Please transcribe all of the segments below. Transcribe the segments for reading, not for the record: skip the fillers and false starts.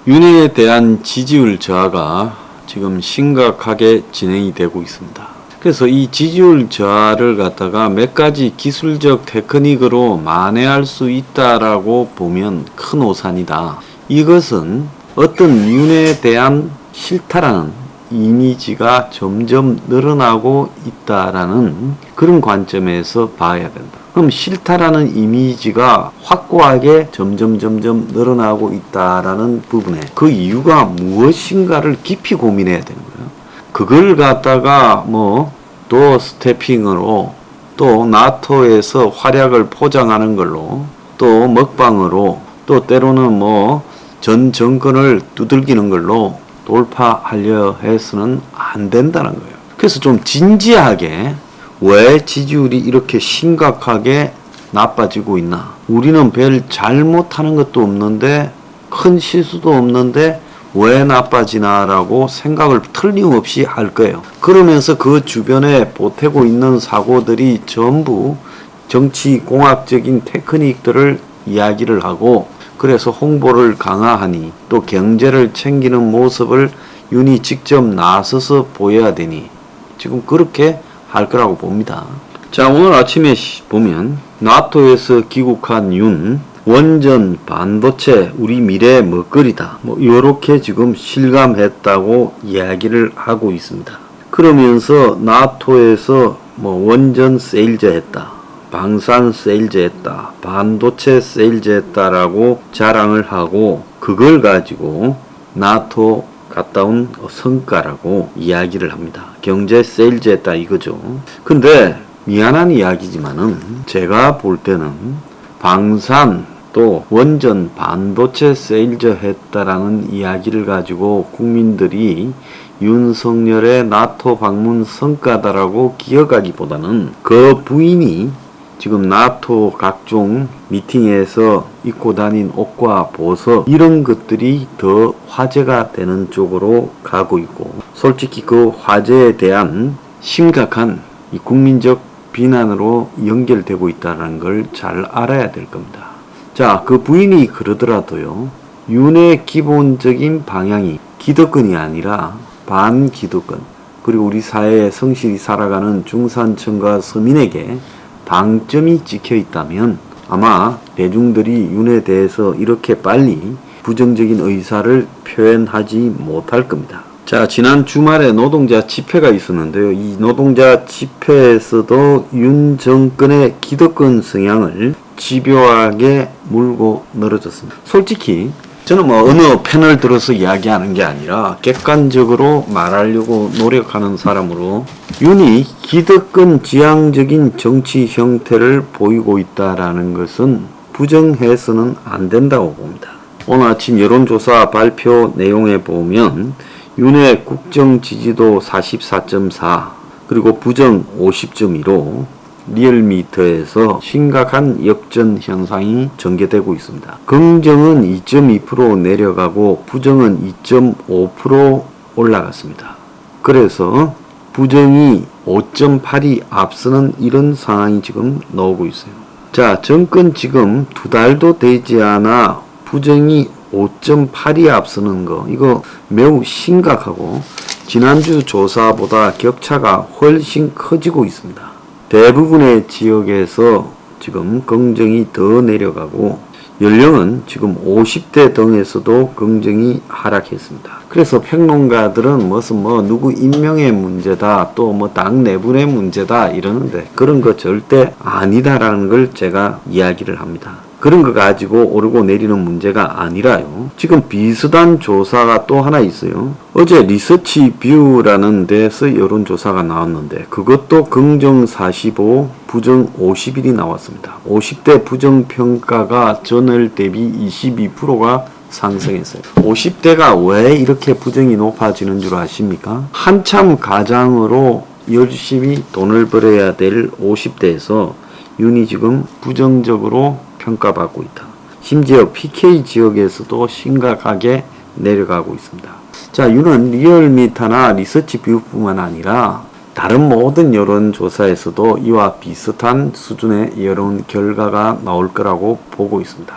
윤회에 대한 지지율 저하가 지금 심각하게 진행이 되고 있습니다. 그래서 이 지지율 저하를 갖다가 몇 가지 기술적 테크닉으로 만회할 수 있다라고 보면 큰 오산이다. 이것은 어떤 윤회에 대한 싫다라는 이미지가 점점 늘어나고 있다라는 그런 관점에서 봐야 된다. 그럼 싫다라는 이미지가 확고하게 점점 늘어나고 있다라는 부분에 그 이유가 무엇인가를 깊이 고민해야 되는 거예요. 그걸 갖다가 또 스태핑으로 또 나토에서 활약을 포장하는 걸로 또 먹방으로 또 때로는 전 정권을 두들기는 걸로 돌파하려 해서는 안 된다는 거예요. 그래서 좀 진지하게 왜 지지율이 이렇게 심각하게 나빠지고 있나? 우리는 별 잘못하는 것도 없는데 큰 실수도 없는데 왜 나빠지나라고 생각을 틀림없이 할 거예요. 그러면서 그 주변에 보태고 있는 사고들이 전부 정치공학적인 테크닉들을 이야기를 하고 그래서 홍보를 강화하니 또 경제를 챙기는 모습을 윤이 직접 나서서 보여야 되니 지금 그렇게 할 거라고 봅니다. 자, 오늘 아침에 보면 나토에서 귀국한 윤 원전 반도체 우리 미래의 먹거리다. 요렇게 지금 실감했다고 이야기를 하고 있습니다. 그러면서 나토에서 원전 세일즈 했다. 방산 세일즈 했다. 반도체 세일즈 했다라고 자랑을 하고 그걸 가지고 나토 갔다 온 성과라고 이야기를 합니다. 경제 세일즈 했다 이거죠. 근데 미안한 이야기지만은 제가 볼 때는 방산 또 원전 반도체 세일즈 했다라는 이야기를 가지고 국민들이 윤석열의 나토 방문 성과다라고 기억하기보다는 그 부인이 지금 나토 각종 미팅에서 입고 다닌 옷과 보석 이런 것들이 더 화제가 되는 쪽으로 가고 있고 솔직히 그 화제에 대한 심각한 이 국민적 비난으로 연결되고 있다는 걸 잘 알아야 될 겁니다. 자, 그 부인이 그러더라도요. 윤의 기본적인 방향이 기득권이 아니라 반기득권 그리고 우리 사회에 성실히 살아가는 중산층과 서민에게 방점이 찍혀 있다면 아마 대중들이 윤에 대해서 이렇게 빨리 부정적인 의사를 표현하지 못할 겁니다. 자, 지난 주말에 노동자 집회가 있었는데요. 이 노동자 집회에서도 윤 정권의 기득권 성향을 집요하게 물고 늘어졌습니다. 솔직히 저는 어느 패널 들어서 이야기하는 게 아니라 객관적으로 말하려고 노력하는 사람으로 윤이 기득권 지향적인 정치 형태를 보이고 있다라는 것은 부정해서는 안 된다고 봅니다. 오늘 아침 여론조사 발표 내용에 보면 윤의 국정 지지도 44.4 그리고 부정 50.2로 리얼미터에서 심각한 역전 현상이 전개되고 있습니다. 긍정은 2.2% 내려가고 부정은 2.5% 올라갔습니다. 그래서 부정이 5.8이 앞서는 이런 상황이 지금 나오고 있어요. 자, 정권 지금 2달도 되지 않아 부정이 5.8이 앞서는 거 이거 매우 심각하고 지난주 조사보다 격차가 훨씬 커지고 있습니다. 대부분의 지역에서 지금 긍정이 더 내려가고 연령은 지금 50대 등에서도 긍정이 하락했습니다. 그래서 평론가들은 누구 임명의 문제다 또 당 내분의 문제다 이러는데 그런 거 절대 아니다라는 걸 제가 이야기를 합니다. 그런 거 가지고 오르고 내리는 문제가 아니라요. 지금 비슷한 조사가 또 하나 있어요. 어제 리서치 뷰라는 데서 여론조사가 나왔는데 그것도 긍정 45, 부정 51이 나왔습니다. 50대 부정평가가 전월 대비 22%가 상승했어요. 50대가 왜 이렇게 부정이 높아지는 줄 아십니까? 한참 가장으로 열심히 돈을 벌어야 될 50대에서 윤이 지금 부정적으로 평가받고 있다. 심지어 PK 지역에서도 심각하게 내려가고 있습니다. 자, 윤은 리얼미터나 리서치뷰뿐만 아니라 다른 모든 여론조사에서도 이와 비슷한 수준의 여론 결과가 나올 거라고 보고 있습니다.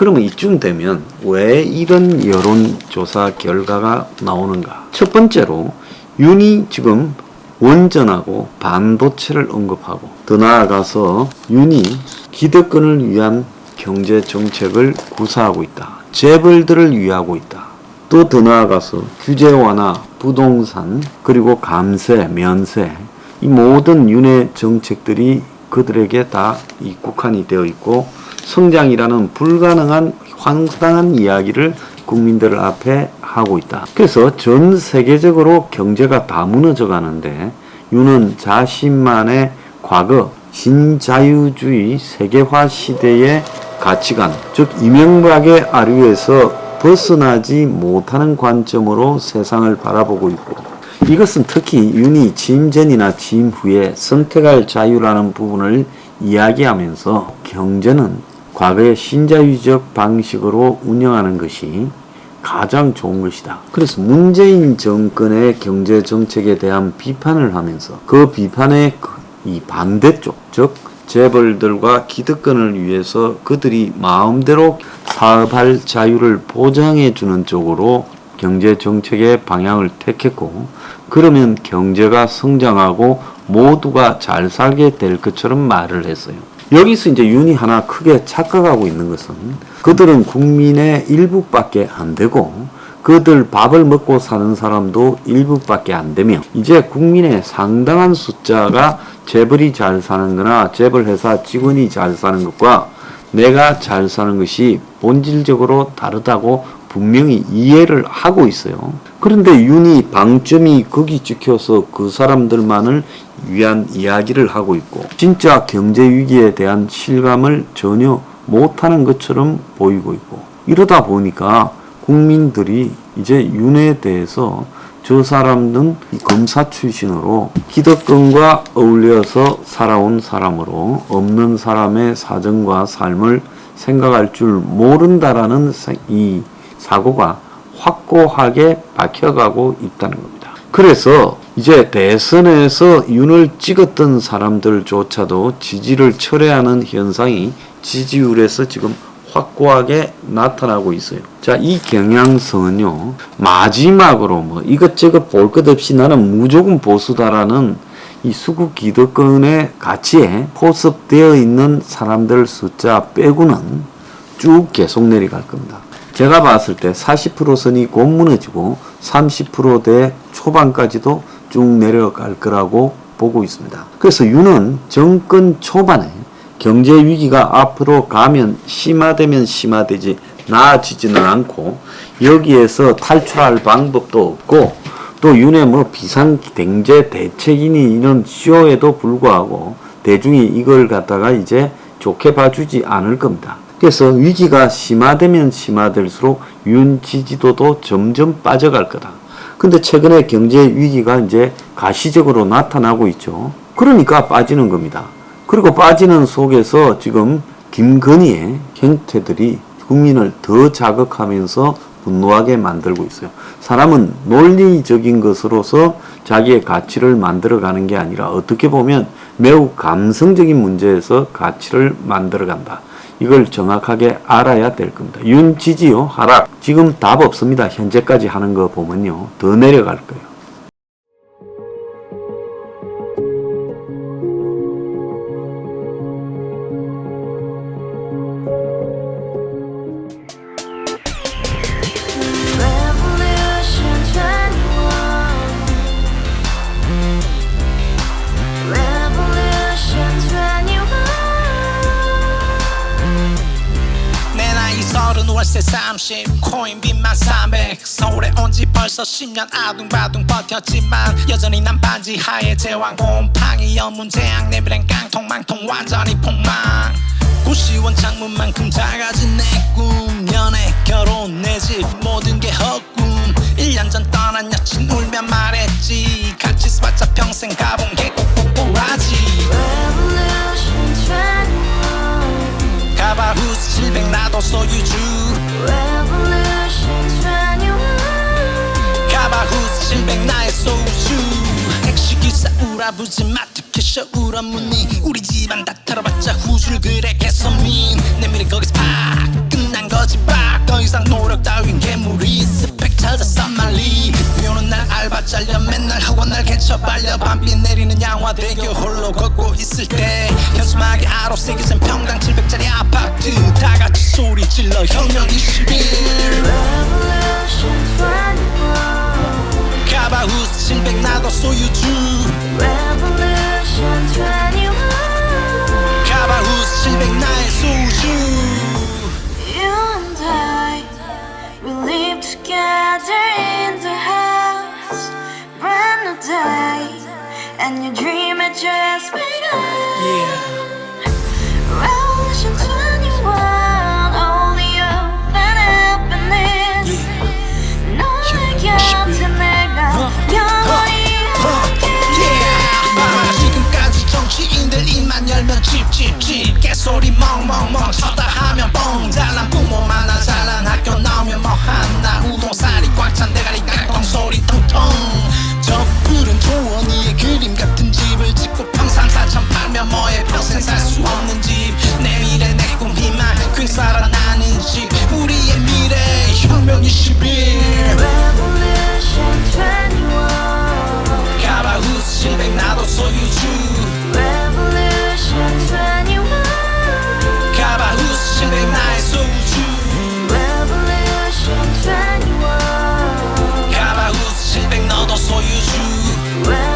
그러면 이쯤 되면 왜 이런 여론조사 결과가 나오는가? 첫 번째로 윤이 지금 원전하고 반도체를 언급하고, 더 나아가서 윤이 기득권을 위한 경제 정책을 구사하고 있다. 재벌들을 위하고 있다. 또 더 나아가서 규제 완화, 부동산, 그리고 감세, 면세, 이 모든 윤의 정책들이 그들에게 다 국한이 되어 있고, 성장이라는 불가능한 황당한 이야기를 국민들 앞에 하고 있다. 그래서 전 세계적으로 경제가 다 무너져 가는데, 윤은 자신만의 과거 신자유주의 세계화 시대의 가치관, 즉 이명박의 아류에서 벗어나지 못하는 관점으로 세상을 바라보고 있고, 이것은 특히 윤이 취임 전이나 취임 후에 선택할 자유라는 부분을 이야기하면서 경제는 과거의 신자유적 방식으로 운영하는 것이 가장 좋은 것이다. 그래서 문재인 정권의 경제 정책에 대한 비판을 하면서 그 비판의 이 반대쪽, 즉 재벌들과 기득권을 위해서 그들이 마음대로 사업할 자유를 보장해 주는 쪽으로 경제 정책의 방향을 택했고, 그러면 경제가 성장하고 모두가 잘 살게 될 것처럼 말을 했어요. 여기서 이제 윤이 하나 크게 착각하고 있는 것은, 그들은 국민의 일부밖에 안 되고 그들 밥을 먹고 사는 사람도 일부밖에 안 되며, 이제 국민의 상당한 숫자가 재벌이 잘 사는 거나 재벌 회사 직원이 잘 사는 것과 내가 잘 사는 것이 본질적으로 다르다고 분명히 이해를 하고 있어요. 그런데 윤이 방점이 거기 찍혀서 그 사람들만을 위한 이야기를 하고 있고, 진짜 경제 위기에 대한 실감을 전혀 못하는 것처럼 보이고 있고, 이러다 보니까 국민들이 이제 윤에 대해서 저 사람은 검사 출신으로 기득권과 어울려서 살아온 사람으로 없는 사람의 사정과 삶을 생각할 줄 모른다라는 이 사고가 확고하게 박혀가고 있다는 겁니다. 그래서 이제 대선에서 윤을 찍었던 사람들조차도 지지를 철회하는 현상이 지지율에서 지금 확고하게 나타나고 있어요. 자, 이 경향성은요, 마지막으로 뭐 이것저것 볼 것 없이 나는 무조건 보수다라는 이 수구 기득권의 가치에 포섭되어 있는 사람들 숫자 빼고는 쭉 계속 내려갈 겁니다. 제가 봤을 때 40% 선이 곧 무너지고 30%대 초반까지도 쭉 내려갈 거라고 보고 있습니다. 그래서 윤은 정권 초반에 경제 위기가 앞으로 가면 심화되면 심화되지 나아지지는 않고, 여기에서 탈출할 방법도 없고, 또 윤의 뭐 비상경제 대책이니 이런 쇼에도 불구하고 대중이 이걸 갖다가 이제 좋게 봐주지 않을 겁니다. 그래서 위기가 심화되면 심화될수록 윤 지지도도 점점 빠져갈 거다. 근데 최근에 경제 위기가 이제 가시적으로 나타나고 있죠. 그러니까 빠지는 겁니다. 그리고 빠지는 속에서 지금 김건희의 행태들이 국민을 더 자극하면서 분노하게 만들고 있어요. 사람은 논리적인 것으로서 자기의 가치를 만들어가는 게 아니라 어떻게 보면 매우 감성적인 문제에서 가치를 만들어간다. 이걸 정확하게 알아야 될 겁니다. 윤 지지요 하락, 지금 답 없습니다. 현재까지 하는 거 보면요, 더 내려갈 거예요. 월세 30 코인빚만 300 서울에 온 지 벌써 10년 아둥바둥 버텼지만 여전히 난 반지 하에 제왕 곰팡이 연문제약 내 브랜 깡통망통 완전히 폭망 90원 창문만큼 작아진 내 꿈 연애 결혼 내 집 모든 게 헛꿈 1년 전 떠난 여친 울며 말했지 같이 써봤자 평생 가본 게 꼭꼭꼭하지 가바후스 700 나도 소유주 가바후스 700 나의 소유주 택시기사 우라부지 마트 캐셔 울어무니 우리 집안 다 털어봤자 후줄 그래 개선민 내 미래 거기서 팍 끝나 끝난 거지 빡더 이상 노력 따윈 괴물이 스펙 찾았어 말리 비오는 날 알바 잘려 맨날 학원 날 개쳐 발려 밤비 내리는 양화대교 홀로 걷고 있을 때 현수막에 아로 새겨진 평당 700짜리 아파트 다같이 소리 질러 혁명 21 Revolution 21 가바우스 700 나도 소유주 Revolution 21 가바우스 700 나의 소주 You and I, we live together in the house. Brand new day, and your dream had just begun. Yeah. Revolution 21, only hope and happiness. 너의 곁에 내가 영원히 지금까지 정치인들 입만 열면 찝찝찝 개소리 멍멍멍 쳤다 하면 뻥 잘난 부모 만나 잘난 학교 나오면 뭐 하나 우동살이 꽉 찬 대가리 깡통 소리 통통 저 푸른 조원이의 그림 같은 집을 짓고 평상사천 팔면 뭐해 평생 살 수 없는 집 내 미래 내 꿈 희망 그 살아나는 집 우리의 미래 혁명 21 Revolution 21 가바우스 700 나도 소유주 Revolution 21 가바우스 700 나의 소주 Revolution 21 가바우스 700 너도 소유주 Revolution